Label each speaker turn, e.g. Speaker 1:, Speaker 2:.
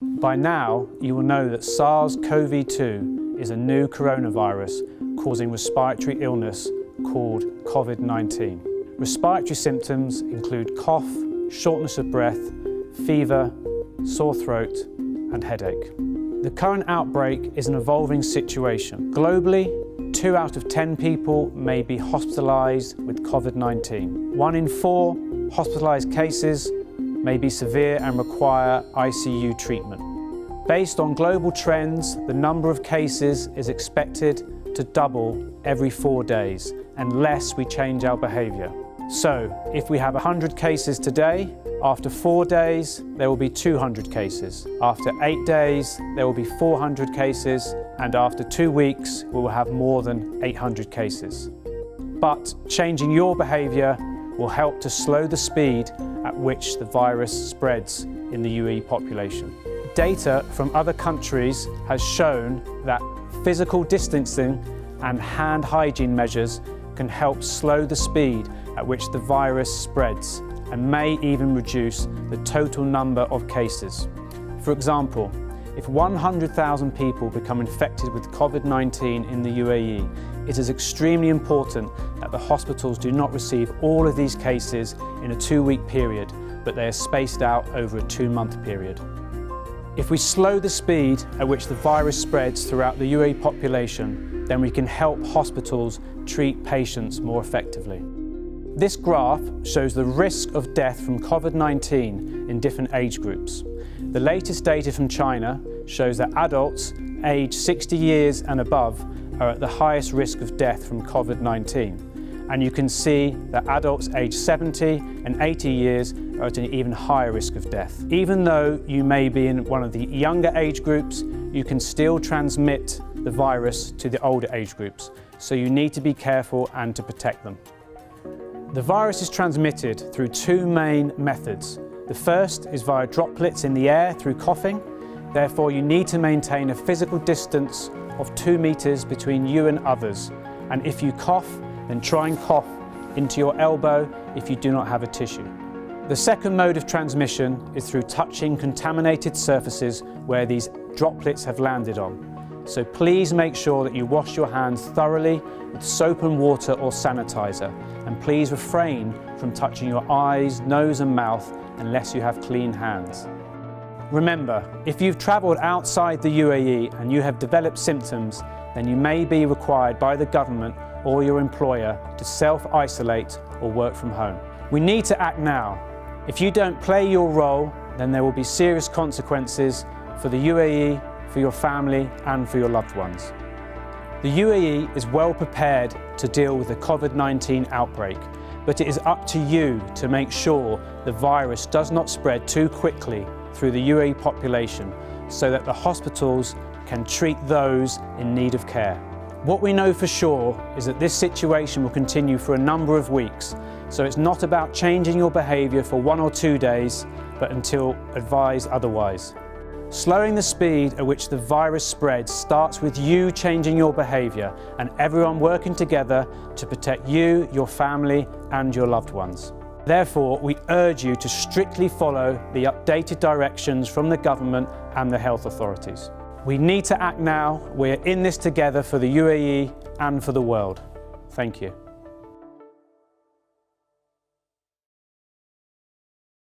Speaker 1: By now, you will know that SARS-CoV-2 is a new coronavirus causing respiratory illness called COVID-19. Respiratory symptoms include cough, shortness of breath, fever, sore throat, and headache. The current outbreak is an evolving situation. Globally, 2 out of 10 people may be hospitalized with COVID-19. 1 in 4 hospitalized cases may be severe and require ICU treatment. Based on global trends, the number of cases is expected to double every 4 days unless we change our behavior. So, if we have 100 cases today, after 4 days, there will be 200 cases. After 8 days, there will be 400 cases, and after 2 weeks, we will have more than 800 cases. But changing your behavior will help to slow the speed at which the virus spreads in the UAE population. Data from other countries has shown that physical distancing and hand hygiene measures can help slow the speed at which the virus spreads and may even reduce the total number of cases. For example, if 100,000 people become infected with COVID-19 in the UAE, it is extremely important that the hospitals do not receive all of these cases in a 2-week period, but they are spaced out over a 2-month period. If we slow the speed at which the virus spreads throughout the UAE population, then we can help hospitals treat patients more effectively. This graph shows the risk of death from COVID-19 in different age groups. The latest data from China shows that adults aged 60 years and above are at the highest risk of death from COVID-19. And you can see that adults aged 70 and 80 years are at an even higher risk of death. Even though you may be in one of the younger age groups, you can still transmit the virus to the older age groups. So you need to be careful and to protect them. The virus is transmitted through 2 main methods. The first is via droplets in the air through coughing. Therefore, you need to maintain a physical distance of 2 meters between you and others. And if you cough, then try and cough into your elbow if you do not have a tissue. The second mode of transmission is through touching contaminated surfaces where these droplets have landed on. So please make sure that you wash your hands thoroughly with soap and water or sanitizer, and please refrain from touching your eyes, nose and mouth unless you have clean hands. Remember, if you've travelled outside the UAE and you have developed symptoms, then you may be required by the government or your employer to self-isolate or work from home. We need to act now. If you don't play your role, then there will be serious consequences for the UAE, for your family and for your loved ones. The UAE is well prepared to deal with the COVID-19 outbreak, but it is up to you to make sure the virus does not spread too quickly through the UAE population so that the hospitals can treat those in need of care. What we know for sure is that this situation will continue for a number of weeks, so it's not about changing your behaviour for 1 or 2 days, but until advised otherwise. Slowing the speed at which the virus spreads starts with you changing your behaviour and everyone working together to protect you, your family and your loved ones. Therefore, we urge you to strictly follow the updated directions from the government and the health authorities. We need to act now. We're in this together for the UAE and for the world. Thank you.